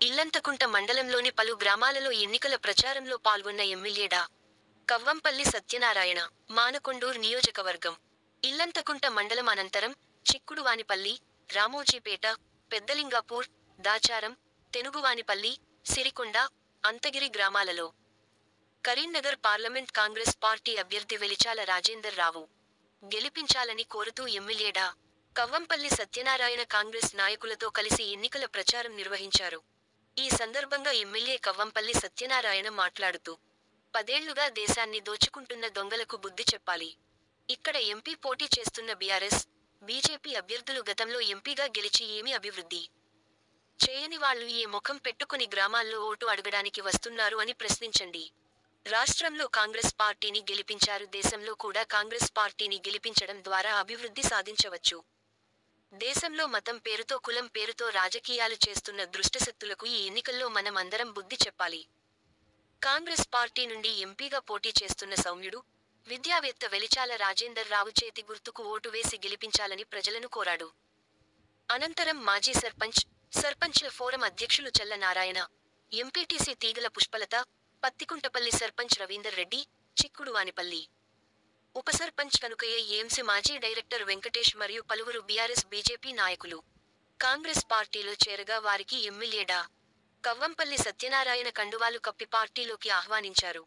ఇల్లంతకుంట మండలంలోని పలు గ్రామాలలో ఎన్నికల ప్రచారంలో పాల్గొన్న ఎమ్మెల్యే డా. కవ్వంపల్లి సత్యనారాయణ, మానకొండూర్ నియోజకవర్గం. ఇల్లంతకుంట మండలం అనంతరం, చిక్కుడువానిపల్లి, రామోజీపేట, పెద్దలింగాపూర్, దాచారం, తెనుగువానిపల్లి, సిరికొండ, అంతగిరి గ్రామాలలో కరీంనగర్ పార్లమెంట్ కాంగ్రెస్ పార్టీ అభ్యర్థి వెలిచాల రాజేందర్ రావు గెలిపించాలని కోరుతూ ఎమ్మెల్యే డా. కవ్వంపల్లి సత్యనారాయణ కాంగ్రెస్ నాయకులతో కలిసి ఎన్నికల ప్రచారం నిర్వహించారు. ఈ సందర్భంగా ఎమ్మెల్యే కవ్వంపల్లి సత్యనారాయణ మాట్లాడుతూ, 10 ఏళ్లుగా దేశాన్ని దోచుకుంటున్న దొంగలకు బుద్ధి చెప్పాలి. ఇక్కడ ఎంపీ పోటీ చేస్తున్న బీఆర్ఎస్, బీజేపీ అభ్యర్థులు గతంలో ఎంపీగా గెలిచి ఏమీ అభివృద్ధి చేయని వాళ్లు ఏ ముఖం పెట్టుకుని గ్రామాల్లో ఓటు అడగడానికి వస్తున్నారు అని ప్రశ్నించండి. రాష్ట్రంలో కాంగ్రెస్ పార్టీని గెలిపించారు. దేశంలో కూడా కాంగ్రెస్ పార్టీని గెలిపించడం ద్వారా అభివృద్ధి సాధించవచ్చు. దేశంలో మతం పేరుతో, కులం పేరుతో రాజకీయాలు చేస్తున్న దుష్టశక్తులకు ఈ ఎన్నికల్లో మనం అందరం బుద్ధి చెప్పాలి. కాంగ్రెస్ పార్టీ నుండి ఎంపీగా పోటీ చేస్తున్న సౌమ్యుడు, విద్యావేత్త వెలిచాల రాజేందర్ రావు చేతి గుర్తుకు ఓటు వేసి గెలిపించాలని ప్రజలను కోరాడు. అనంతరం మాజీ సర్పంచ్ల ఫోరం అధ్యక్షులు చల్ల నారాయణ, ఎంపీటీసీ తీగల పుష్పలత, పత్తికుంటపల్లి సర్పంచ్ రవీందర్ రెడ్డి, చిక్కుడువానిపల్లి ఉప సర్పంచ్ కనుకయ్య, ఏఎంసీ మాజీ డైరెక్టర్ వెంకటేష్ మరియు పలువురు బీఆర్ఎస్, బీజేపీ నాయకులు కాంగ్రెస్ పార్టీలో చేరగా వారికి ఎమ్మెల్యే డా. కవ్వంపల్లి సత్యనారాయణ కండువాలు కప్పి పార్టీలోకి ఆహ్వానించారు.